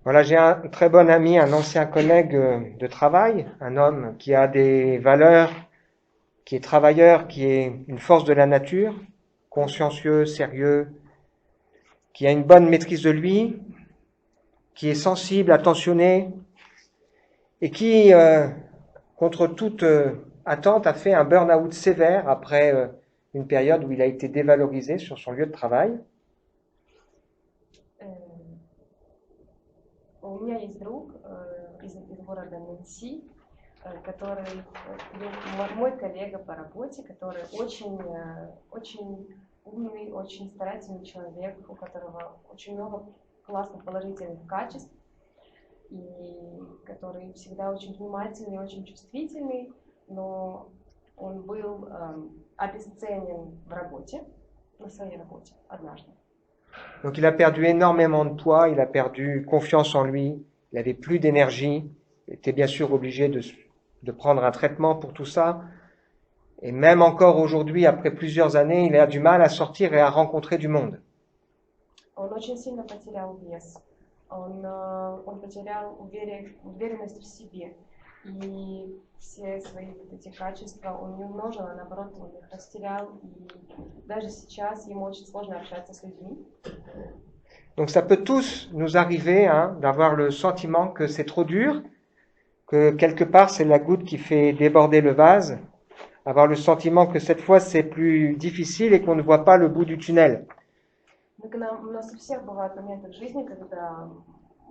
Voilà, j'ai un très bon ami, un ancien collègue de travail, un homme qui a des valeurs, qui est travailleur, qui est une force de la nature, consciencieux, sérieux, qui a une bonne maîtrise de lui, qui est sensible, attentionné, et qui, contre toute attente, a fait un burn-out sévère après une période où il a été dévalorisé sur son lieu de travail. Э, У меня есть друг из города Нэнси, который мой коллега по работе, который очень умный, очень старательный человек, у которого очень много классных положительных качеств, и который всегда очень внимательный, очень чувствительный, но он был обесценен в работе, на своей работе однажды. Donc il a perdu énormément de poids, il a perdu confiance en lui, il n'avait plus d'énergie, il était bien sûr obligé de prendre un traitement pour tout ça. Et même encore aujourd'hui, après plusieurs années, il a du mal à sortir et à rencontrer du monde. Он очень сильно потерял вес, он потерял уверенность в себе. И все свои вот эти качества он не умножил, а наоборот он их растерял. И даже сейчас ему очень сложно общаться с людьми. Donc ça peut tous nous arriver d'avoir le sentiment que c'est trop dur, que quelque part c'est la goutte qui fait déborder le vase, avoir le sentiment que cette fois c'est plus difficile et qu'on ne voit pas le bout du tunnel. У нас у всех бывают моменты в жизни, когда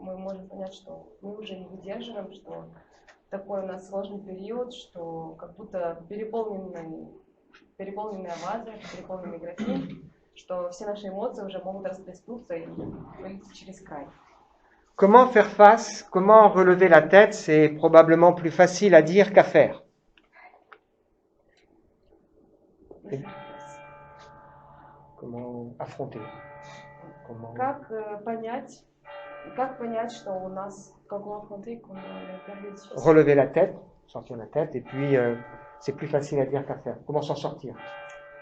мы можем понять, что мы уже не выдерживаем, что такой у нас сложный период, что как будто переполненная ваза, переполненный графин, что все наши эмоции уже могут расплеснуться и вылиться через край. Comment faire face, comment relever la tête, c'est probablement plus facile à dire qu'à faire. Comment affronter? Comment... Как понять, что у нас relever la tête, sortir la tête, et puis c'est plus facile à dire qu'à faire. Comment s'en sortir?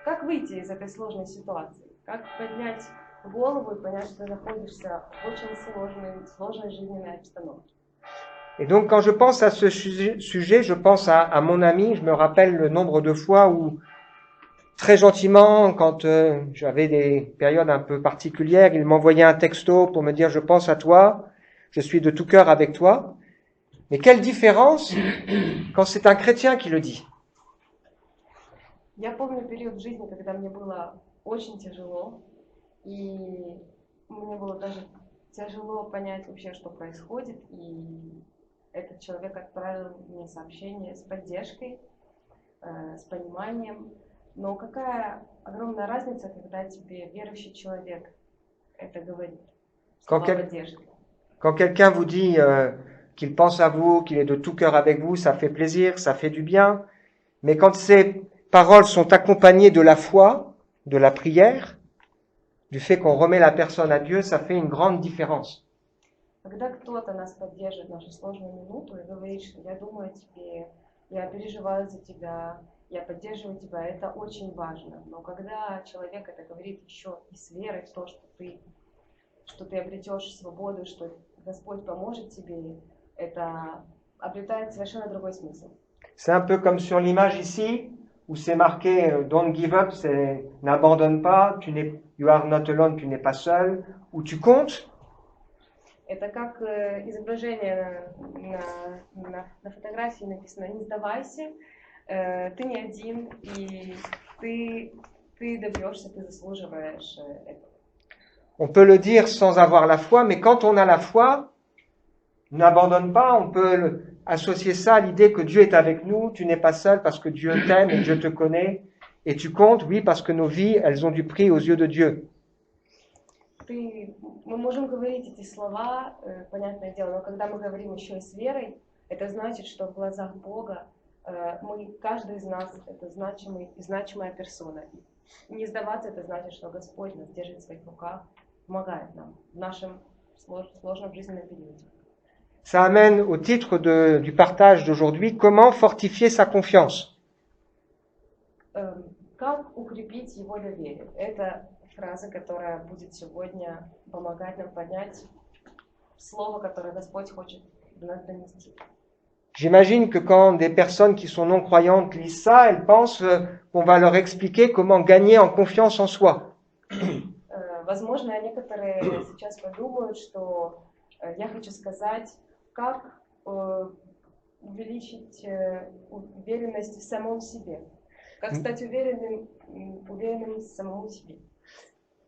Как выйти из этой сложной ситуации? Как поднять голову и понять, что находишься в очень сложной жизненной обстановке? Et donc, quand je pense à ce sujet, je pense à mon ami, je me rappelle le nombre de fois où, très gentiment, quand j'avais des périodes un peu particulières, il m'envoyait un texto pour me dire « Je pense à toi, je suis de tout cœur avec toi ». Mais quelle différence quand c'est un chrétien qui le dit. Я помню период в жизни, когда мне было очень тяжело, и мне было даже тяжело понять вообще, что происходит, и этот человек отправил мне сообщение с поддержкой, с пониманием. Но какая огромная разница, когда тебе верующий человек это говорит, слова поддержки. Quand quelqu'un vous dit qu'il pense à vous, qu'il est de tout cœur avec vous, ça fait plaisir, ça fait du bien. Mais quand ces paroles sont accompagnées de la foi, de la prière, du fait qu'on remet la personne à Dieu, ça fait une grande différence. Когда кто-то нас поддерживает в нашу сложную минуту и говорит, что я думаю о тебе, я переживаю за тебя, я поддерживаю тебя, это очень важно. Но когда человек это говорит еще и с верой в то, что ты обретешь свободу, что Господь поможет тебе, это обретает совершенно другой смысл. C'est un peu comme sur l'image ici, où c'est marqué Don't give up, c'est n'abandonne pas, you are not alone, tu n'es pas seul, où tu comptes. Это как изображение на фотографии написано «Не сдавайся, ты не один, и ты добьешься, ты заслуживаешь этого». On peut le dire sans avoir la foi, mais quand on a la foi, n'abandonne pas, on peut associer ça à l'idée que Dieu est avec nous, tu n'es pas seul parce que Dieu t'aime et Dieu te connaît, et tu comptes, oui, parce que nos vies, elles ont du prix aux yeux de Dieu. Мы можем говорить эти слова, понятное дело, но когда мы говорим еще и с верой, это значит, что в глазах Бога каждый из нас это значимая персона. Не сдаваться, это значит, что Господь нас держит в своих руках, помогает нам в нашем сложном жизненном периоде. Ça amène au titre du partage d'aujourd'hui, comment fortifier sa confiance. Как укрепить его доверие? Это фраза, которая будет сегодня помогать нам поднять слово, которое Господь хочет до нас донести. J'imagine que quand des personnes qui sont non-croyantes lisent ça, elles pensent qu'on va leur expliquer comment gagner en confiance en soi. Возможно, некоторые сейчас подумают, что я хочу сказать, как увеличить уверенность в самом себе, как стать уверенным в самом себе.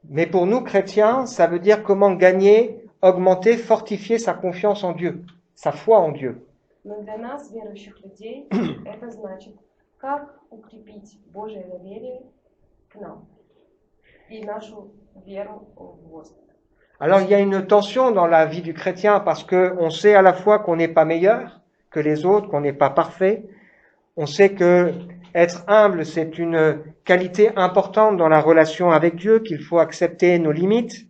Mais pour nous, chrétiens, ça veut dire comment gagner, augmenter, fortifier sa confiance en Dieu, sa foi en Dieu. Но для нас, верующих людей, это значит, как укрепить Божие доверие к нам и нашу веру в Господа. Alors il y a une tension dans la vie du chrétien parce que on sait à la fois qu'on n'est pas meilleur que les autres, qu'on n'est pas parfait. On sait que être humble, c'est une qualité importante dans la relation avec Dieu, qu'il faut accepter nos limites.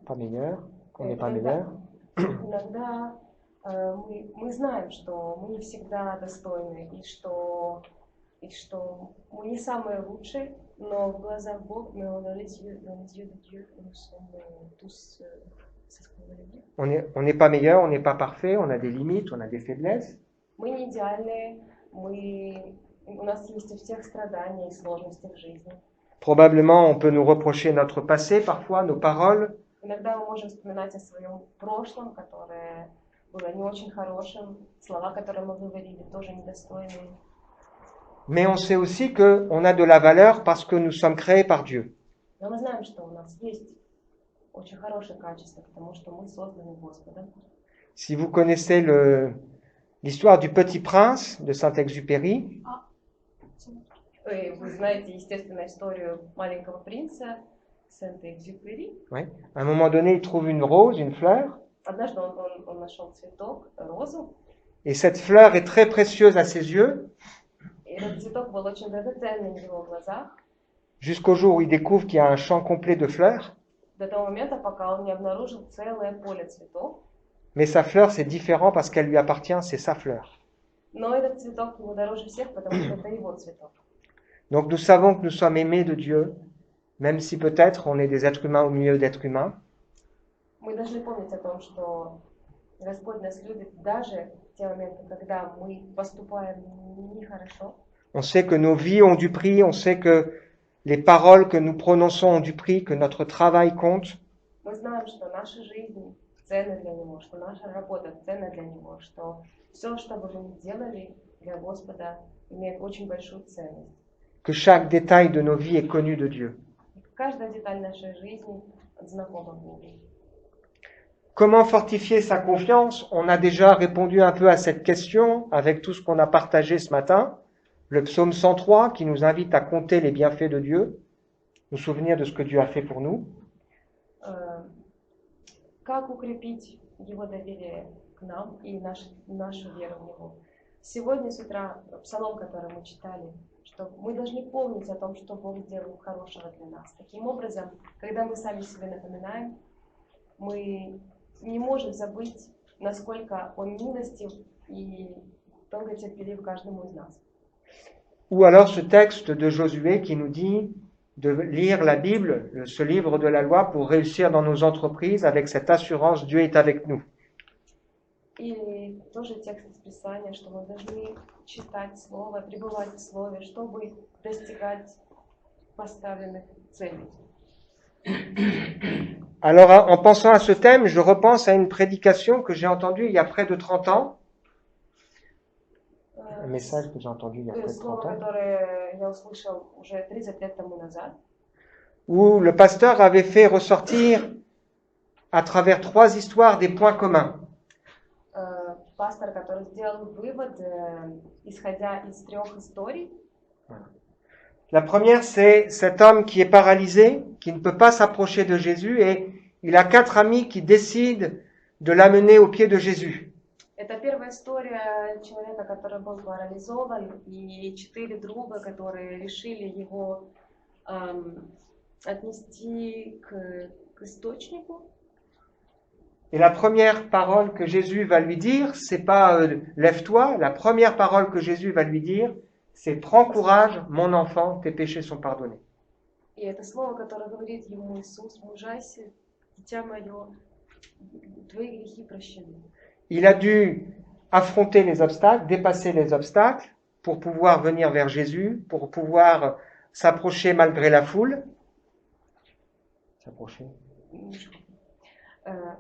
Pas meilleur, qu'on n'est pas meilleur. Иногда мы знаем, что мы не всегда достойны, и что мы не самые лучшие, но в глазах Бога мы tous on n'est pas meilleur, on n'est pas parfait, on a des limites, on a des faiblesses. Мы не идеальные, у нас есть у всех страдания и сложности в жизни. Probablement, on peut nous reprocher notre passé, parfois, nos paroles. Иногда мы можем вспоминать о своем прошлом, которое было не очень хорошим, слова, которые мы говорили, тоже недостойные. Mais on sait aussi qu'on a de la valeur parce que nous sommes créés par Dieu. Но мы знаем, что у нас есть очень хорошее качество, потому что мы созданы Господом. Si vous connaissez l'histoire du Petit Prince de Saint-Exupéry, Вы знаете, естественно, историю маленького принца Сент-Экзюпери. oui, à un moment donné, il trouve une rose, une fleur, Однажды он нашел цветок, розу, et cette fleur est très précieuse à ses yeux, и этот цветок был очень драгоценным в его глазах, jusqu'au jour où il découvre qu'il y a un champ complet de fleurs. до того момента, пока он не обнаружил целое поле цветов. Mais sa fleur, c'est différent parce qu'elle lui appartient, c'est sa fleur. Но этот цветок ему дороже всех, потому что это его цветок. Donc nous savons que nous sommes aimés de Dieu, même si peut-être on est des êtres humains au milieu d'êtres humains. Мы должны помнить о том, что Господь нас любит даже в те моменты, когда мы поступаем нехорошо. On sait que nos vies ont du prix, on sait que les paroles que nous prononçons ont du prix, que notre travail compte. Мы знаем, что наша жизнь ценна для Него, что наша работа ценна для Него, что все, что бы мы ни делали для Господа, имеет очень большую ценность. Que chaque détail de nos vies est connu de Dieu. Каждая деталь нашей жизни знакома Богу. Comment fortifier sa confiance? On a déjà répondu un peu à cette question avec tout ce qu'on a partagé ce matin. Le psaume 103 qui nous invite à compter les bienfaits de Dieu, nous souvenir de ce que Dieu a fait pour nous. Как укрепить Его доверие к нам и нашу веру в Него? Сегодня с утра псалом, который мы читали, что мы должны помнить о том, что Бог сделал хорошего для нас. Таким образом, когда мы сами себе напоминаем, мы не можем забыть, насколько Он милостив и долготерпелив каждому из нас. Ou alors ce texte de Josué qui nous dit de lire la Bible, ce livre de la loi, pour réussir dans nos entreprises avec cette assurance, Dieu est avec nous. Или тоже текст из Писания, что мы должны читать Слово, пребывать в Слове, чтобы достигать поставленных целей. Alors, en pensant à ce thème, je repense à une prédication que j'ai entendue il y a près de 30 ans. Un message que j'ai entendu il y a près de 30 Слово, ans. которое я услышал уже 30 лет тому назад, Où le pasteur avait fait ressortir à travers 3 histoires des points communs. пастор, который сделал вывод, исходя из 3 историй. La première, c'est cet homme qui est paralysé, qui ne peut pas s'approcher de Jésus, et il a 4 amis qui décident de l'amener aux pieds de Jésus. Это первая история человека, который был парализован, и 4 друга, которые решили его отнести к источнику. Et la première parole que Jésus va lui dire, c'est pas lève-toi. La première parole que Jésus va lui dire, c'est prends courage, mon enfant, tes péchés sont pardonnés. И это слово, которое говорит ему Иисус: мужайся, дитя мое, твои грехи прощены. Il a dû affronter les obstacles, dépasser les obstacles pour pouvoir venir vers Jésus, pour pouvoir s'approcher malgré la foule. S'approcher.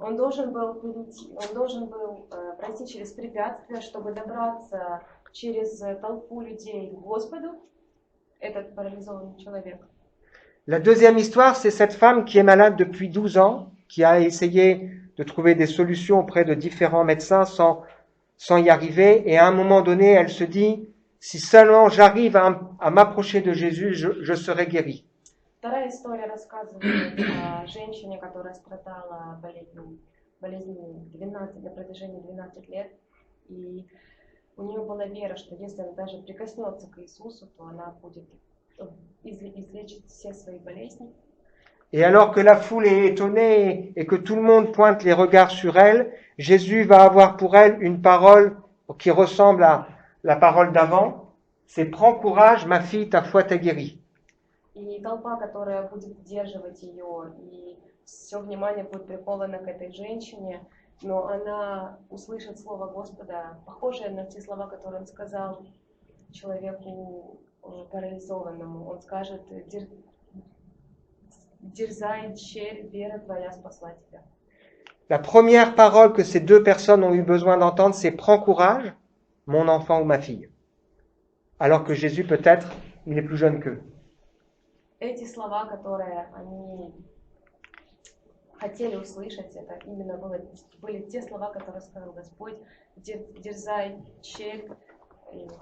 Он должен был пройти через препятствия, чтобы добраться через толпу людей к Господу, этот парализованный человек. La deuxième histoire, c'est cette femme qui est malade depuis 12 ans, qui a essayé de trouver des solutions auprès de différents médecins sans y arriver. Et à un moment donné, elle se dit, si seulement j'arrive à m'approcher de Jésus, je serai guérie. Вторая история рассказывает о женщине, которая страдала болезнью на протяжении 12 лет. И у нее была вера, что если она даже прикоснется к Иисусу, то она будет излечить все свои болезни. Et alors que la foule est étonnée et que tout le monde pointe les regards sur elle, Jésus va avoir pour elle une parole qui ressemble à la parole d'avant. C'est « Prends courage, ma fille, ta foi t'a guérie ». И толпа, которая будет сдерживать ее, и все внимание будет приковано к этой женщине, но она услышит слово Господа, похожее на те слова, которые он сказал человеку парализованному. Он скажет: «Дерзай, черь, вера твоя спасла тебя». La première parole que ces deux personnes ont eu besoin d'entendre, c'est « Prends courage, mon enfant ou ma fille ». Alors que Jésus, peut-être, il est plus jeune qu'eux. Эти слова, которые они хотели услышать, это именно были те слова, которые сказал Господь: «Дерзай, черь,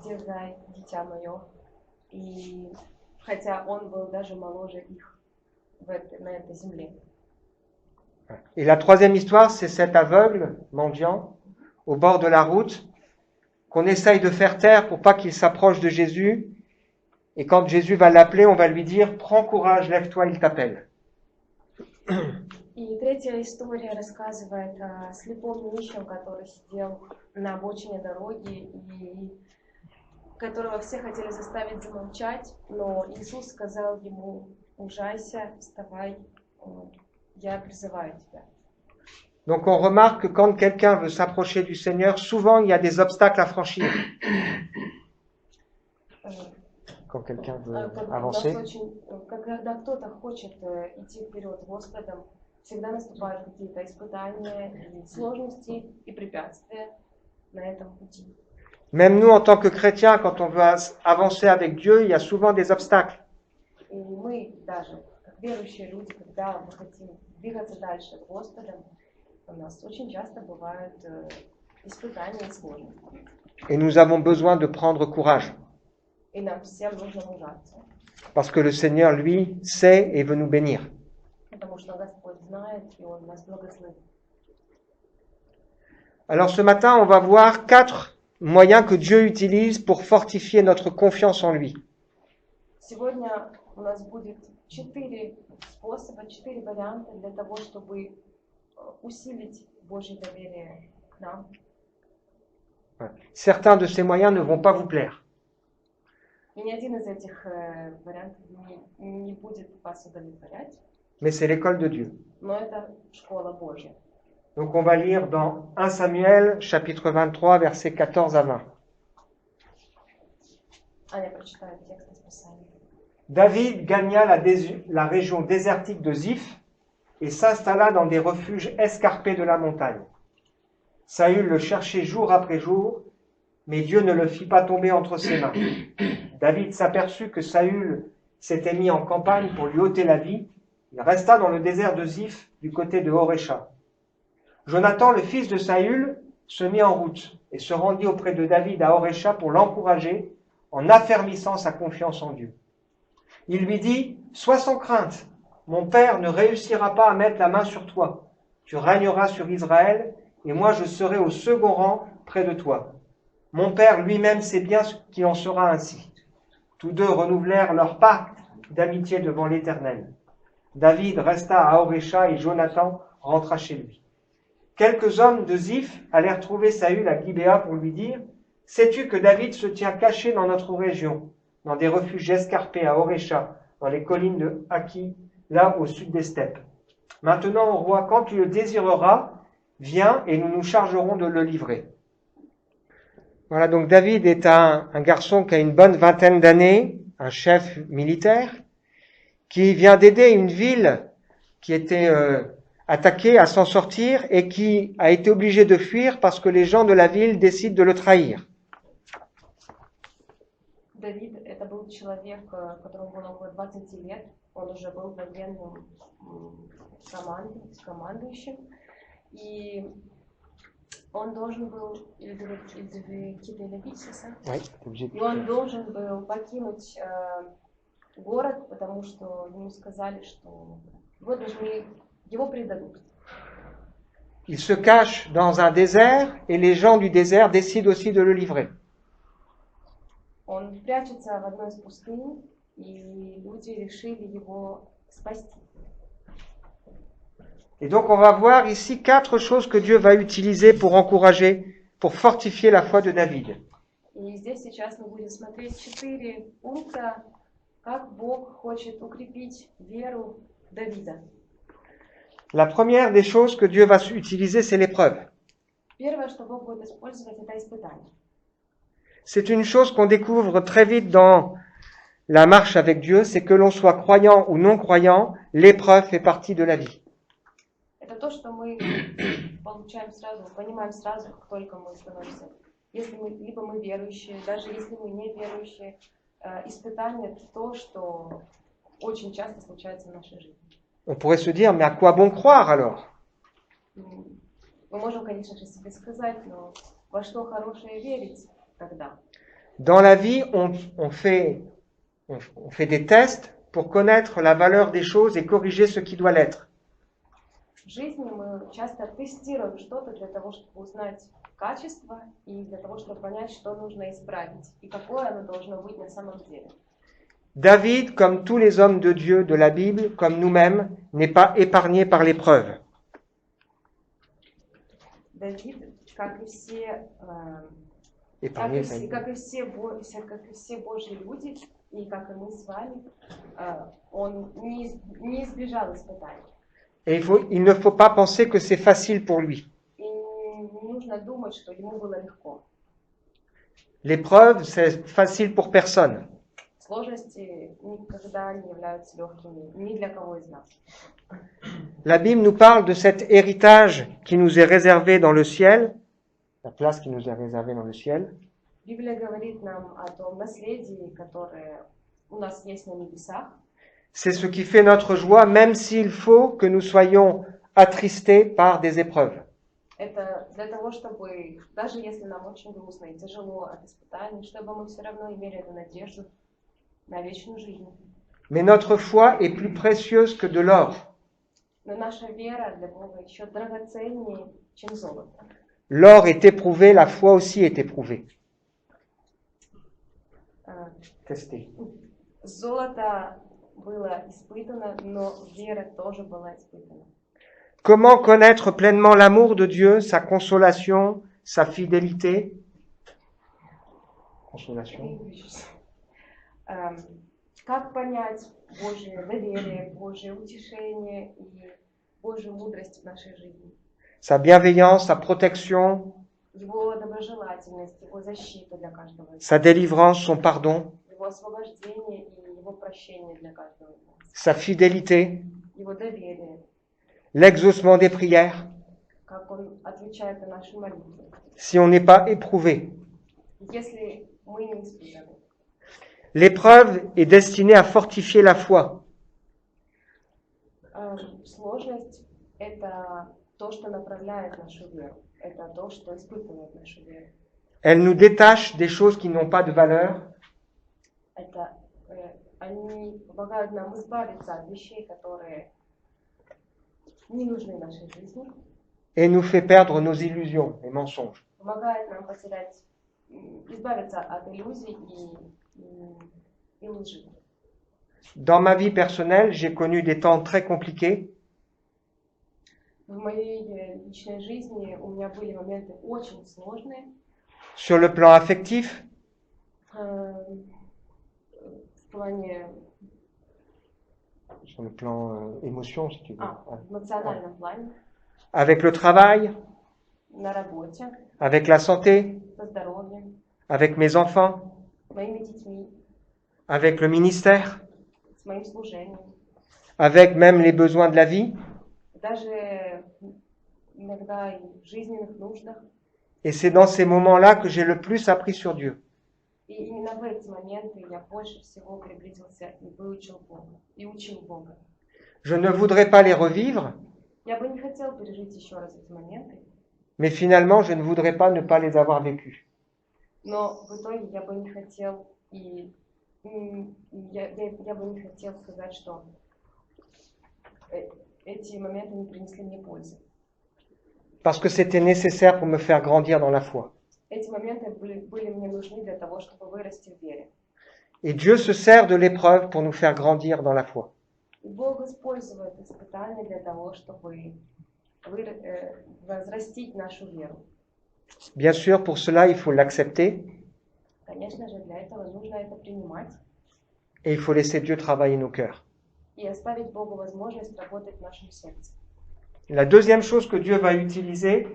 дерзай, дитя мое». И хотя он был даже моложе их на этой земле. Et la troisième histoire, c'est cet aveugle mendiant au bord de la route qu'on essaye de faire taire pour pas qu'il s'approche de Jésus. Et quand Jésus va l'appeler, on va lui dire « Prends courage, lève-toi, il t'appelle ». И третья история рассказывает о слепом нищем, который сидел на обочине дороги и которого все хотели заставить замолчать, но Иисус сказал ему: «Ужайся, вставай, я призываю тебя». Donc on remarque que quand quelqu'un veut s'approcher du Seigneur, souvent il y a des obstacles à franchir. Quand quelqu'un veut avancer. Когда кто-то хочет идти вперед с Господом, всегда наступают какие-то испытания, сложности и препятствия на этом пути. Même nous, en tant que chrétiens, quand on veut avancer avec Dieu, il y a souvent des obstacles. И мы даже, как верующие люди, когда мы хотим двигаться дальше с Господом, у нас очень часто бывают испытания и сложности. Et nous avons besoin de prendre courage. И нам всем нужно мужаться. Parce que le Seigneur, lui, sait et veut nous bénir. Потому что Господь знает, и Он нас благословит. Alors ce matin, on va voir 4 moyens que Dieu utilise pour fortifier notre confiance en lui. Сегодня у нас будет 4 способа, 4 варианта для того, чтобы усилить Божье доверие к нам. Certains de ces moyens ne vont pas vous plaire. И ни один из этих вариантов не будет вас удовлетворять. Mais c'est l'école de Dieu. Но это школа Божья. Donc on va lire dans 1 Samuel, chapitre 23, versets 14 à 20. Аня прочитает текст из Писания. David gagna la région désertique de Ziph et s'installa dans des refuges escarpés de la montagne. Saül le cherchait jour après jour, mais Dieu ne le fit pas tomber entre ses mains. David s'aperçut que Saül s'était mis en campagne pour lui ôter la vie. Il resta dans le désert de Ziph, du côté de Horécha. Jonathan, le fils de Saül, se mit en route et se rendit auprès de David à Horécha pour l'encourager en affermissant sa confiance en Dieu. Il lui dit: « Sois sans crainte, mon père ne réussira pas à mettre la main sur toi. Tu régneras sur Israël, et moi je serai au second rang près de toi. Mon père lui-même sait bien qu'il en sera ainsi. » Tous deux renouvelèrent leur pacte d'amitié devant l'Éternel. David resta à Horécha et Jonathan rentra chez lui. Quelques hommes de Ziph allèrent trouver Saül à Gibéa pour lui dire: « Sais-tu que David se tient caché dans notre région, dans des refuges escarpés à Horécha, dans les collines de Haki, là au sud des steppes. Maintenant, ô roi, quand tu le désireras, viens et nous nous chargerons de le livrer. Voilà, donc David est un garçon qui a une bonne vingtaine d'années, un chef militaire, qui vient d'aider une ville qui était attaquée à s'en sortir et qui a été obligé de fuir parce que les gens de la ville décident de le trahir. Давид — это был человек, которому было около 20 лет. Он уже был военным командующим. И он должен был, и он должен был покинуть город, потому что ему сказали, что его предадут. Il se cache dans un désert et les gens du désert décident aussi de le livrer. Он прячется в одной из пустынь, и люди решили его спасти. Et donc on va voir ici 4 choses que Dieu va utiliser pour encourager, pour fortifier la foi de David. И здесь сейчас мы будем смотреть 4 пункта, как Бог хочет укрепить веру Давида. La première des choses que Dieu va utiliser, c'est l'épreuve. Первое, что Бог будет использовать, это испытание. C'est une chose qu'on découvre très vite dans la marche avec Dieu, c'est que l'on soit croyant ou non croyant, l'épreuve fait partie de la vie. Это то, что мы получаем сразу, понимаем сразу, как только мы становимся. Если мы, либо мы верующие, даже если мы не верующие, испытание — это то, что очень часто случается в нашей жизни. On pourrait se dire, mais à quoi bon croire alors? Мы можем, конечно же, себе сказать, но во что хорошее верить тогда? Dans la vie, on fait des tests pour connaître la valeur des choses et corriger ce qui doit l'être. В жизни мы часто тестируем что-то для того, чтобы узнать качество и для того, чтобы понять, что нужно исправить и какое оно должно быть на самом деле. David, comme tous les hommes de Dieu de la Bible, comme nous-mêmes, n'est pas épargné par l'épreuve. Давид, как и все, Épargné, как и все Божьи люди, и как и мы с вами, он не избежал испытаний. Et il ne faut pas penser que c'est facile pour lui. И не нужно думать, что ему было легко. L'épreuve, c'est facile pour personne. Сложности никогда не являются легкими ни для кого из нас. La Bible nous parle de cet héritage qui nous est réservé dans le ciel, la place qui nous est réservée dans le ciel. Библия говорит нам о том наследии, которое у нас есть на небесах. C'est ce qui fait notre joie, même s'il faut que nous soyons attristés par des épreuves. Это для того, чтобы, даже если нам очень грустно и тяжело от испытаний, чтобы мы все равно имели эту надежду на вечную жизнь. Mais notre foi est plus précieuse que de l'or. Но наша вера для Бога еще драгоценнее, чем золото. L'or est éprouvé, la foi aussi est éprouvée. Testé. Золото было испытано, но вера тоже была испытана. Comment connaître pleinement l'amour de Dieu, sa consolation, sa fidélité? Consolation. Как понять Божье доверие, Божье утешение и Божью мудрость в нашей жизни? Sa bienveillance, sa protection, Его доброжелательность, его защита для каждого из нас. sa délivrance, son pardon, Его освобождение и его прощение для каждого из нас. sa fidélité, Его доверие, l'exaucement des prières, как он отвечает на наши молитвы. si on n'est pas éprouvé. Если мы не испытаны. L'épreuve est destinée à fortifier la foi. Сложность — это то, что направляет нашу веру. Это то, что испытывает нашу веру. Elle nous détache des choses qui n'ont pas de valeur. Это они помогают нам избавиться от вещей, которые не нужны нашей жизни. Et nous fait perdre nos illusions et mensonges. Помогает нам избавиться от иллюзий и лжи. Dans ma vie personnelle, j'ai connu des temps très compliqués. В моей личной жизни у меня были моменты очень сложные. Sur le plan affectif, В плане sur le plan émotion, si tu veux. В эмоциональном плане, Avec le travail, на работе, avec la santé, со здоровьем, avec mes enfants, моими детьми, avec le ministère, с моим служением. avec même les besoins de la vie. Даже иногда и в жизненных нуждах. Et c'est dans ces moments-là que j'ai le plus appris sur Dieu. И именно в эти моменты я больше всего приблизился и выучил Бога, и учил Бога. Je ne voudrais pas les revivre, Я бы не хотел пережить еще раз эти моменты, mais finalement, je ne voudrais pas ne pas les avoir vécus. но в итоге я бы не хотел я бы не хотел сказать, что эти моменты не принесли мне пользы. Parce que c'était nécessaire pour me faire grandir dans la foi. Эти моменты были мне нужны для того, чтобы вырасти в вере. Et Dieu se sert de l'épreuve pour nous faire grandir dans la foi. И Бог использует испытания для того, чтобы возрастить нашу веру. Bien sûr, pour cela, il faut l'accepter Конечно же, для этого нужно это принимать et il faut laisser Dieu travailler nos cœurs. и оставить Богу возможность работать в нашем сердце. La deuxième chose que Dieu va utiliser,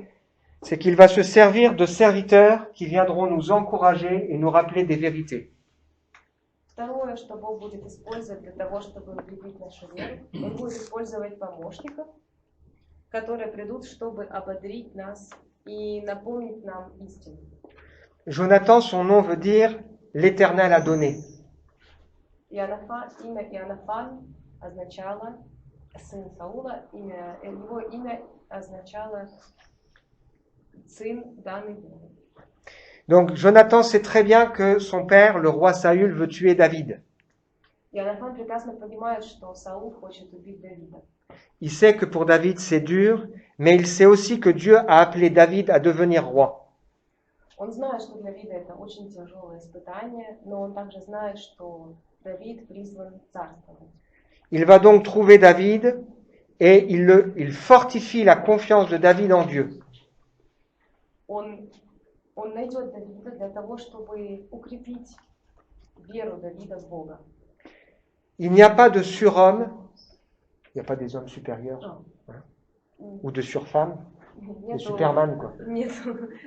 c'est qu'il va se servir de serviteurs qui viendront nous encourager et nous rappeler des vérités. Второе, что Бог будет использовать для того, чтобы укрепить нашу веру, Он будет использовать помощников, которые придут, чтобы ободрить нас и напомнить нам истину. Jonathan, son nom veut dire « l'Éternel a donné ». Имя Иоаннафан означало сын Саула, его имя означало сын, данный Богом. Donc Jonathan sait très bien que son père, le roi Saül, veut tuer David. Иоаннафан прекрасно понимает, что Саул хочет убить Давида. Il sait que pour David c'est dur, mais il sait aussi que Dieu a appelé David à devenir roi. Он знает, что для Давида это очень тяжелое испытание, но он также знает, что Давид призван царствовать. Il va donc trouver David et il fortifie la confiance de David en Dieu. Он найдет Давида для того, чтобы укрепить веру Давида в Бога. Il n'y a pas de surhomme, il n'y a pas des hommes supérieurs, hein, ou de surfemmes, des superman, quoi. Нет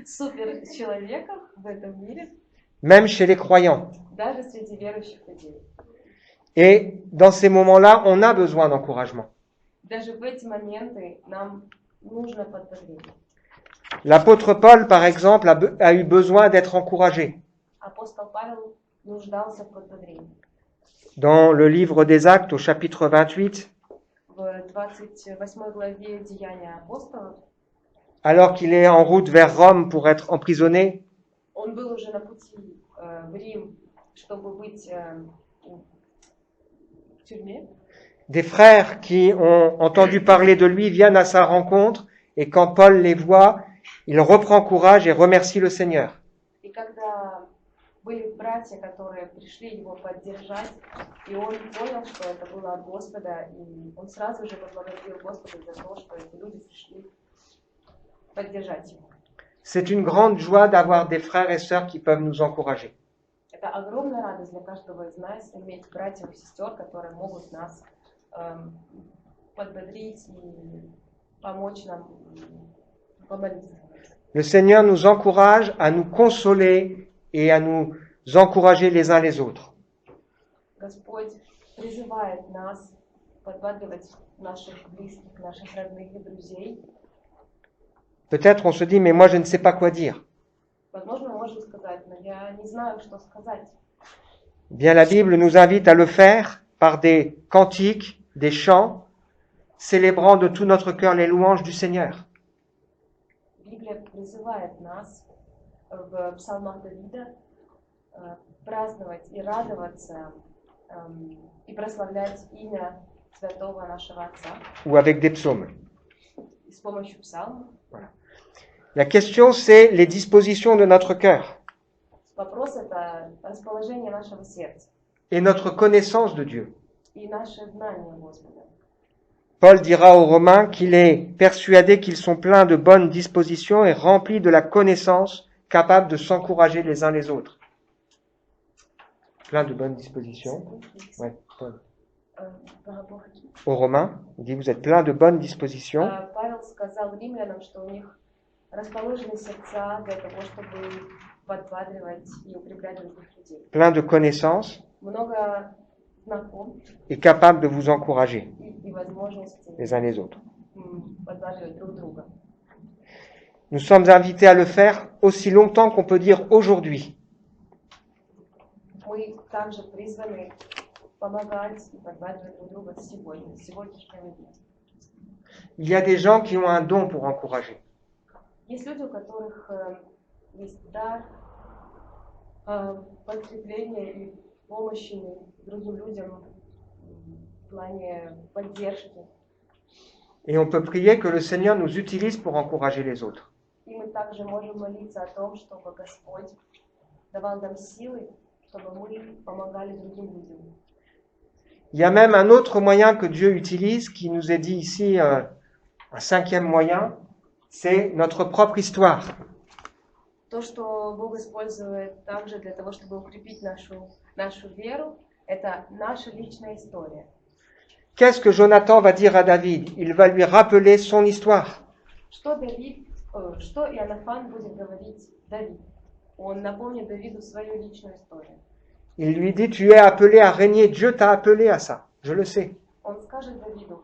суперчеловеков в этом мире, Même chez les croyants. даже среди верующих людей. Et dans ces moments-là, on a besoin d'encouragement. Даже в эти моменты нам нужно подбодрение. L'apôtre Paul, par exemple, a eu besoin d'être encouragé. Апостол Павел нуждался в подбодрении. Dans le livre des Actes, au chapitre 28, В 28 главе Деяния апостолов, alors qu'il est en route vers Rome pour être emprisonné, он был уже на пути в Рим, чтобы быть в тюрьме. des frères qui ont entendu parler de lui viennent à sa rencontre, et quand Paul les voit, il reprend courage et remercie le Seigneur. И когда были братья, которые пришли его поддержать, и он понял, что это было от Господа, и он сразу же поблагодарил Господа за то, что эти люди пришли поддержать его. C'est une grande joie d'avoir des frères et sœurs qui peuvent nous encourager. Это огромная радость для каждого из нас иметь братьев и сестер, которые могут нас подбодрить и помочь нам помолиться. Le Seigneur nous encourage à nous consoler et à nous encourager les uns les autres. Господь призывает нас подбадривать наших близких, наших родных и друзей. Peut-être on se dit, mais moi je ne sais pas quoi dire. Возможно, мы можем сказать, но я не знаю, что сказать. Bien, la Bible nous invite à le faire par des cantiques, des chants, célébrant de tout notre cœur les louanges du Seigneur. Библия призывает нас в псалмах Давида праздновать и радоваться и прославлять имя святого нашего Отца. Ou avec des psaumes. С помощью псалмов. Voilà. La question, c'est les dispositions de notre cœur. Вопрос — это расположение нашего сердца. Et notre connaissance de Dieu. И наше знание Господа. Paul dira aux Romains qu'il est persuadé qu'ils sont pleins de bonnes dispositions et remplis de la connaissance, capables de s'encourager les uns les autres. Plein de bonnes dispositions. Ouais, Paul. aux Romains. Il dit, vous êtes pleins de bonnes dispositions, Павел сказал римлянам, что у них расположены сердца для того, чтобы подбадривать и укреплять других людей. pleins de connaissances Много знакомств et capables de vous encourager и возможностей les uns les autres. подбадривать друг друга. Nous sommes invités à le faire aussi longtemps qu'on peut dire aujourd'hui. Мы также призваны помогать и подбадривать друг друга сегодня, в сегодняшнем дне. Il y a des gens qui ont un don pour encourager. Есть люди, у которых есть дар подкрепления и помощи другим людям в плане поддержки. Et on peut prier que le Seigneur nous utilise pour encourager les autres. И мы также можем молиться о том, чтобы Господь давал нам силы, чтобы мы помогали другим людям. Il y a même un autre moyen que Dieu utilise, qui nous est dit ici, un cinquième moyen, c'est notre propre histoire. То, что Бог использует также для того, чтобы укрепить нашу веру, это наша личная история. Qu'est-ce que Jonathan va dire à David? Il va lui rappeler son histoire. Что Иоаннафан будет говорить Давиду? Он напомнит Давиду свою личную историю. Il lui dit, tu es appelé à régner, Dieu t'a appelé à ça, je le sais. Он скажет Давиду,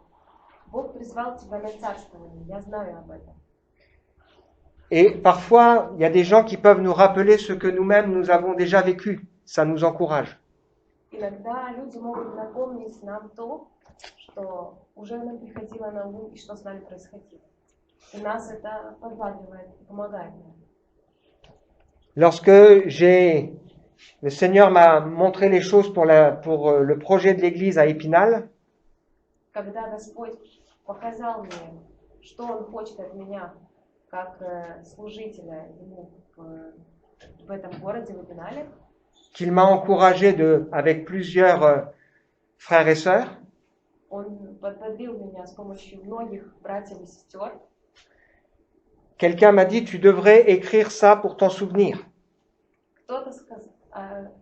Бог призвал тебя на царствование, я знаю об этом. Et parfois, il y a des gens qui peuvent nous rappeler ce que nous-mêmes nous avons déjà vécu. Ça nous encourage. Иногда люди могут напомнить нам то, что уже нам приходило на ум и что с нами происходило. И нас это подбадривает, помогает нам. Lorsque le Seigneur m'a montré les choses pour le projet de l'église à Épinal, Когда Господь показал мне, что Он хочет от меня, как служителя ему в этом городе, в Эпинале, qu'il m'a encouragé avec plusieurs frères et sœurs, Он подбодрил меня с помощью многих братьев и сестер. quelqu'un m'a dit, tu devrais écrire ça pour t'en souvenir.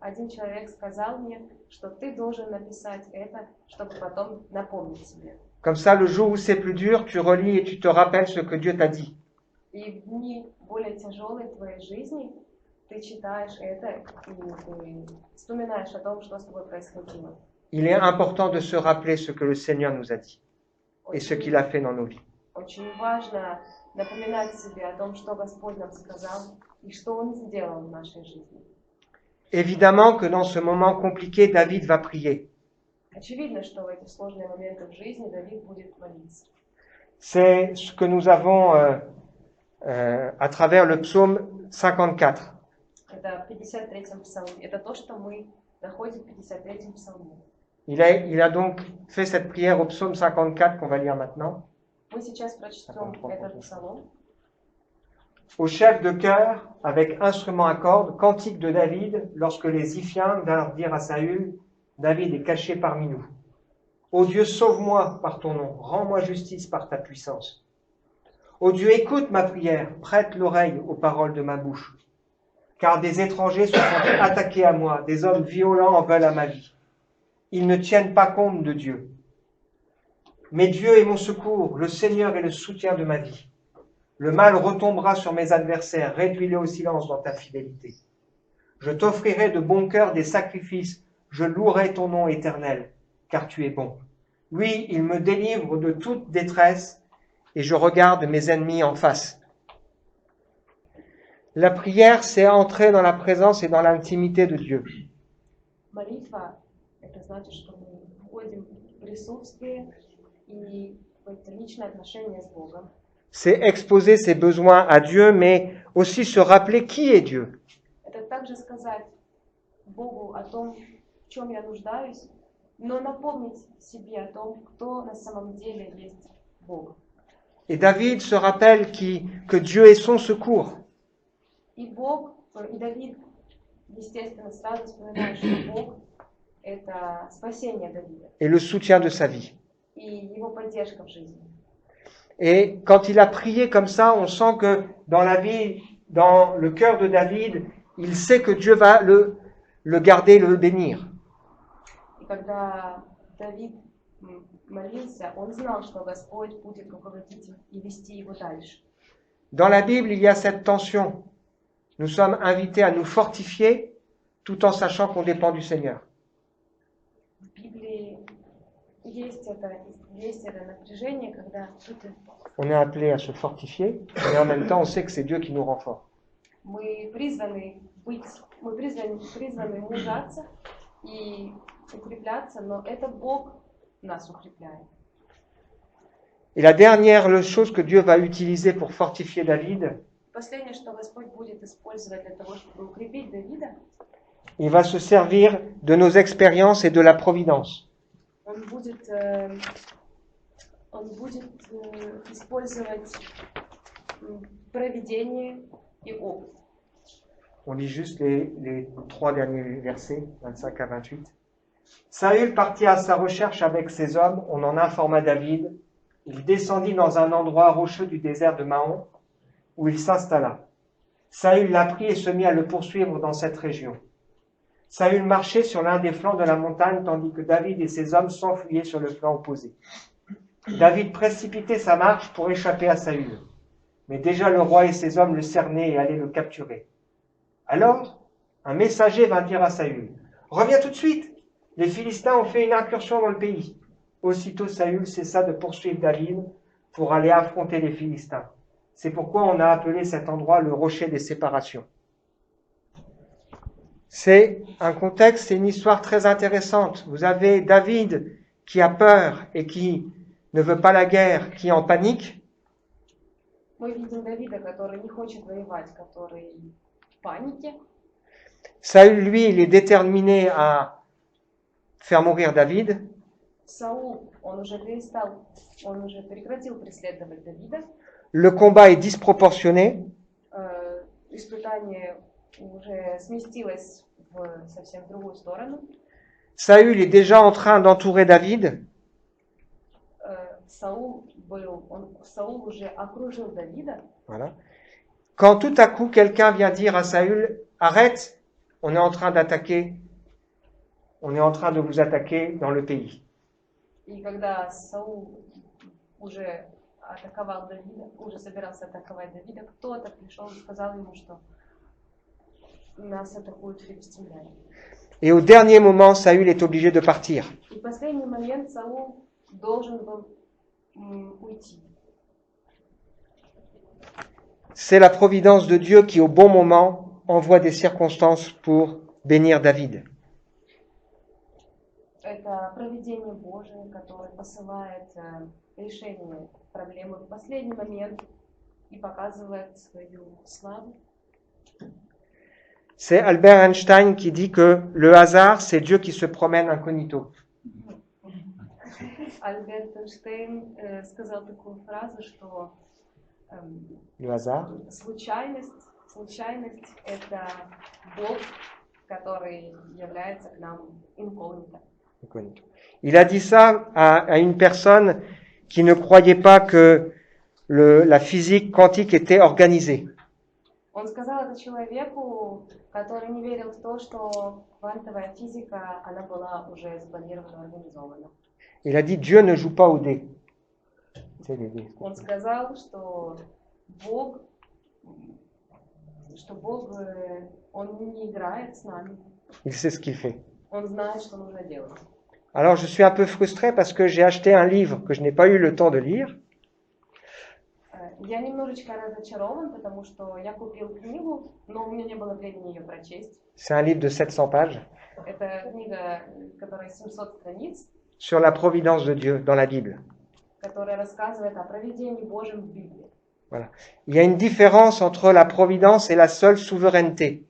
Один человек сказал мне, что ты должен написать это, чтобы потом напомнить себе. Comme ça, le jour où c'est plus dur, tu relis et tu te rappelles ce que Dieu t'a dit. И в дни более тяжелые твоей жизни ты читаешь это и ты вспоминаешь о том, что с тобой происходило. Il est important de se rappeler ce que le Seigneur nous a dit et ce qu'il a fait dans nos vies. Очень важно напоминать себе о том, что Господь нам сказал и что Он сделал в нашей жизни. Évidemment que dans ce moment compliqué, David va prier. Очевидно, что в эти сложные моменты в жизни Давид будет молиться. C'est ce que nous avons à travers le psaume 54. Это в 53-м псалме. Это то, что мы находим в 53-м псалме. Il a donc fait cette prière au psaume 54 qu'on va lire maintenant. Мы сейчас прочтем этот псалом. Au chef de chœur, avec instrument à cordes, cantique de David, lorsque les Iphiens vinrent dire à Saül, David est caché parmi nous. Ô Dieu, sauve-moi par ton nom, rends-moi justice par ta puissance. Ô Dieu, écoute ma prière, prête l'oreille aux paroles de ma bouche. Car des étrangers se sont attaqués à moi, des hommes violents en veulent à ma vie. Ils ne tiennent pas compte de Dieu. Mais Dieu est mon secours, le Seigneur est le soutien de ma vie. Le mal retombera sur mes adversaires, réduis-les au silence dans ta fidélité. Je t'offrirai de bon cœur des sacrifices, je louerai ton nom éternel, car tu es bon. Oui, il me délivre de toute détresse, et je regarde mes ennemis en face. La prière, c'est entrer dans la présence et dans l'intimité de Dieu. Молитва – это значит, что мы входим в присутствие и в личное отношение с Богом. C'est exposer ses besoins à Dieu, mais aussi se rappeler qui est Dieu. Это также сказать Богу о том, в чем я нуждаюсь, но напомнить себе о том, кто на самом деле есть Бог. Et David se rappelle que Dieu est son secours. И Давид, естественно, сразу вспоминает, что Бог – это спасение Давида. Et le soutien de sa vie. И его поддержка в жизни. Et quand il a prié comme ça, on sent que dans la vie, dans le cœur de David, il sait que Dieu va le garder, le bénir. И когда Давид молился, он знал, что Господь будет руководить и вести его дальше. Dans la Bible, il y a cette tension. Nous sommes invités à nous fortifier tout en sachant qu'on dépend du Seigneur. В Библии есть это напряжение, когда On est appelé à se fortifier, mais en même temps, on sait que c'est Dieu qui nous rend forts. мы призваны мужаться и укрепляться, но это Бог нас укрепляет. Et la dernière chose que Dieu va utiliser pour fortifier David, Последнее, что Господь будет использовать для того, чтобы укрепить Давида, il va se servir de nos expériences et de la providence. он будет использовать провидение и опыт. On lit juste les 3 derniers versets, 25 à 28. Saül partit à sa recherche avec ses hommes, on en informa David. Il descendit dans un endroit rocheux du désert de Mahon, où il s'installa. Saül l'apprit et se mit à le poursuivre dans cette région. Saül marchait sur l'un des flancs de la montagne, tandis que David et ses hommes s'enfuyaient sur le flanc opposé. David précipitait sa marche pour échapper à Saül. Mais déjà le roi et ses hommes le cernaient et allaient le capturer. Alors, un messager vint dire à Saül, « Reviens tout de suite, les Philistins ont fait une incursion dans le pays. » Aussitôt Saül cessa de poursuivre David pour aller affronter les Philistins. C'est pourquoi on a appelé cet endroit le rocher des séparations. C'est un contexte, c'est une histoire très intéressante. Vous avez David qui a peur et qui ne veut pas la guerre, qui est en panique. Мы видим Давида, который не хочет воевать, который в панике. Saül, lui, il est déterminé à faire mourir David. Саул, он уже прекратил преследовать Давида. Le combat est disproportionné. Испытание уже сместилось в совсем другую сторону. Saül est déjà en train d'entourer David. Саул уже окружил Давида. Voilà. Quand tout à coup quelqu'un vient dire à Saül, arrête, on est en train de vous attaquer dans le pays. И когда Саул уже атаковал Давида, уже собирался атаковать Давида, кто-то пришел и сказал ему, что нас атакуют филистимляне. Et au dernier moment, Saül est obligé de partir. И в последний момент Саул должен был уйти. C'est la providence de Dieu qui, au bon moment, envoie des circonstances pour bénir David. Это провидение Божие, которое посылает решение проблемы в последний момент и показывает свою славу. C'est Albert Einstein qui dit que le hasard, c'est Dieu qui se promène incognito. Альберт Эйнштейн сказал такую фразу, что Le hasard. случайность – это Бог, который является к нам инкогнито. Il a dit ça à une personne qui ne croyait pas que la physique quantique était organisée. Он сказал это человеку, который не верил в то, что квантовая физика, она была уже спланирована, организована. Il a dit Dieu ne joue pas au dé. Он сказал, что Бог, он не играет с нами. Il sait ce qu'il fait. Он знает, что нужно делать. Alors je suis un peu frustré parce que j'ai acheté un livre que je n'ai pas eu le temps de lire. Я немножечко разочарован, потому что я купил книгу, но у меня не было времени ее прочесть. C'est un livre de 700 pages. Это книга, которая 700 страниц. Sur la providence de Dieu dans la Bible. Которая рассказывает о провидении Божьем в Библии. Voilà. Il y a une différence entre la providence et la seule souveraineté.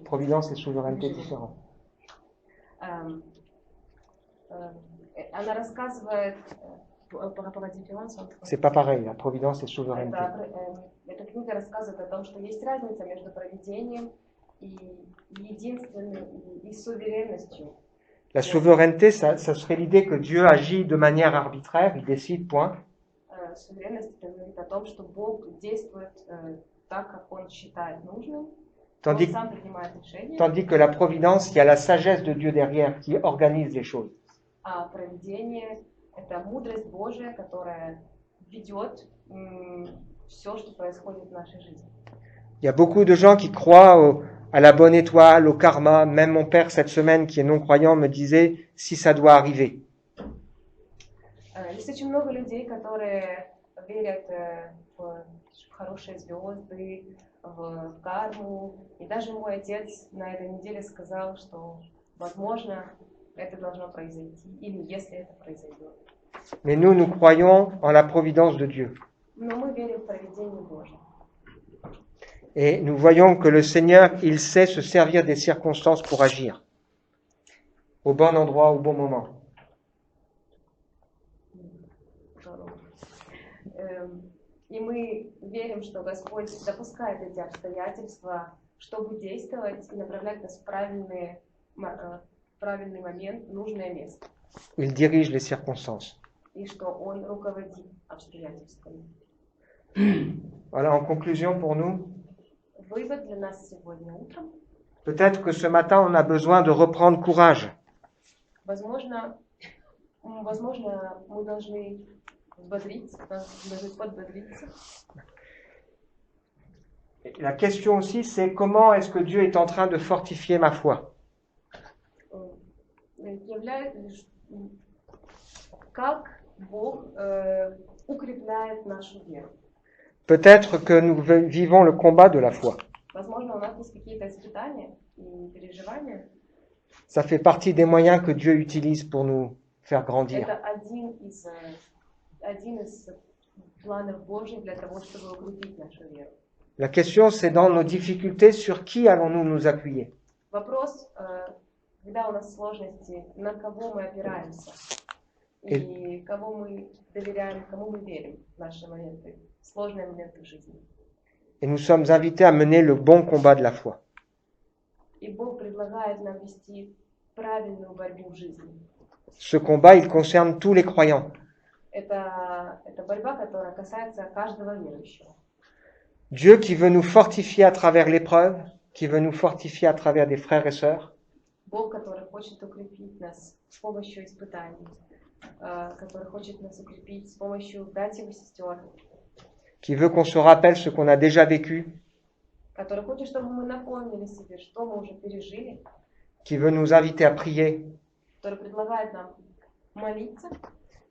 Providence et souveraineté différents. Она рассказывает C'est pas pareil, la providence et souveraineté. Эта книга рассказывает о том, что есть разница между провидением и единственным и суверенностью. La souveraineté, ça serait l'idée que Dieu agit de manière arbitraire, il décide, point. Суверенность говорит о том, что Бог действует так, как Он считает нужным. Он Tandis, сам принимает решения, tandis que la providence, il y a la sagesse de Dieu derrière qui organise les choses. а провидение — это мудрость Божия, которая ведет все, что происходит в нашей жизни. Il y a beaucoup de gens qui croient à la bonne étoile, au karma. Même mon père, cette semaine, qui est non-croyant, me disait si ça doit arriver. Есть очень много людей, которые верят в хорошие звезды, в карму. И даже мой отец на этой неделе сказал, что, возможно, это должно произойти, или если это произойдет. Mais nous, nous croyons en la providence de Dieu. Но мы верим в провидение Божие. Et nous voyons que le Seigneur, il sait se servir des circonstances pour agir. Au bon endroit, au bon moment. И мы верим, что Господь допускает эти обстоятельства, чтобы действовать и направлять нас в правильный момент, нужное место. Il dirige les circonstances. И что Он руководит обстоятельствами. Voilà, en conclusion pour nous, Вывод для нас сегодня утром. peut-être que ce matin, on a besoin de reprendre courage. Возможно, мы должны подбодриться. La question aussi, c'est comment est-ce que Dieu est en train de fortifier ma foi? Как Бог укрепляет нашу веру? Peut-être que nous vivons le combat de la foi. Возможно, у нас есть какие-то испытания и переживания. Ça fait partie des moyens que Dieu utilise pour nous faire grandir. Это один из планов Божьих для того, чтобы укрепить нашу веру. La question, c'est dans nos difficultés, sur qui allons-nous nous appuyer? Вопрос, когда у нас сложности, на кого мы опираемся и кому мы доверяем, кому мы верим в наши моменты, сложные моменты в жизни. Et nous sommes invités à mener le bon combat de la foi. И Бог предлагает нам вести правильную борьбу в жизни. Ce combat, il concerne tous les croyants. Это борьба, которая касается каждого верующего. Dieu qui veut nous fortifier à travers l'épreuve, qui veut nous fortifier à travers des frères et sœurs. Бог, который хочет укрепить нас с помощью испытаний, который хочет нас укрепить с помощью братьев и сестер. Qui veut qu'on se rappelle ce qu'on a déjà vécu. Который хочет, чтобы мы напомнили себе, что мы уже пережили. Qui veut nous inviter à prier. Который предлагает нам молиться.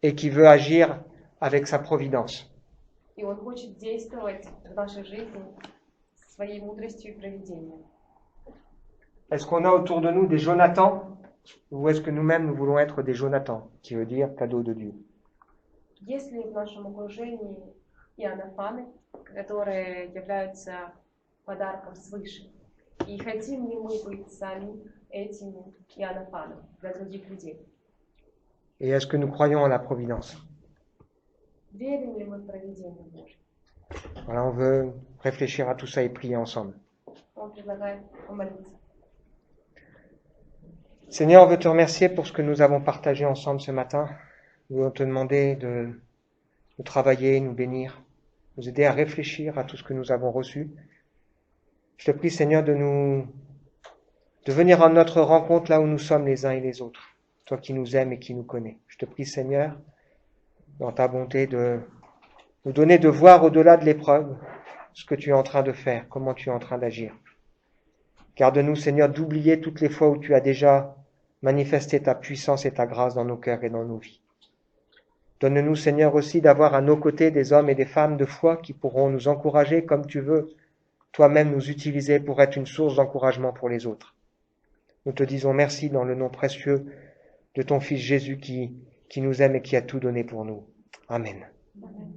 Et qui veut agir avec sa providence. И Он хочет действовать в нашей жизни своей мудростью и провидением. Est-ce qu'on a autour de nous des Jonathan, ou est-ce que nous-mêmes nous voulons être des Jonathan, qui veut dire cadeau de Dieu? Есть ли в нашем окружении Иоаннафаны, которые являются подарком свыше? И хотим ли мы быть сами этими Иоаннафанами для других людей? Et est-ce que nous croyons en la providence? Верим ли мы в провидение Божье? Voilà, on veut réfléchir à tout ça et prier ensemble. Он предлагает помолиться. Seigneur, on veut te remercier pour ce que nous avons partagé ensemble ce matin. Nous voulons te demander de travailler, nous bénir, nous aider à réfléchir à tout ce que nous avons reçu. Je te prie, Seigneur, de venir à notre rencontre là où nous sommes les uns et les autres. Toi qui nous aimes et qui nous connais. Je te prie, Seigneur, dans ta bonté, de nous donner de voir au-delà de l'épreuve ce que tu es en train de faire, comment tu es en train d'agir. Garde-nous, Seigneur, d'oublier toutes les fois où tu as déjà manifesté ta puissance et ta grâce dans nos cœurs et dans nos vies. Donne-nous, Seigneur, aussi d'avoir à nos côtés des hommes et des femmes de foi qui pourront nous encourager comme tu veux, toi-même nous utiliser pour être une source d'encouragement pour les autres. Nous te disons merci dans le nom précieux de ton Fils Jésus qui nous aime et qui a tout donné pour nous. Amen. Amen.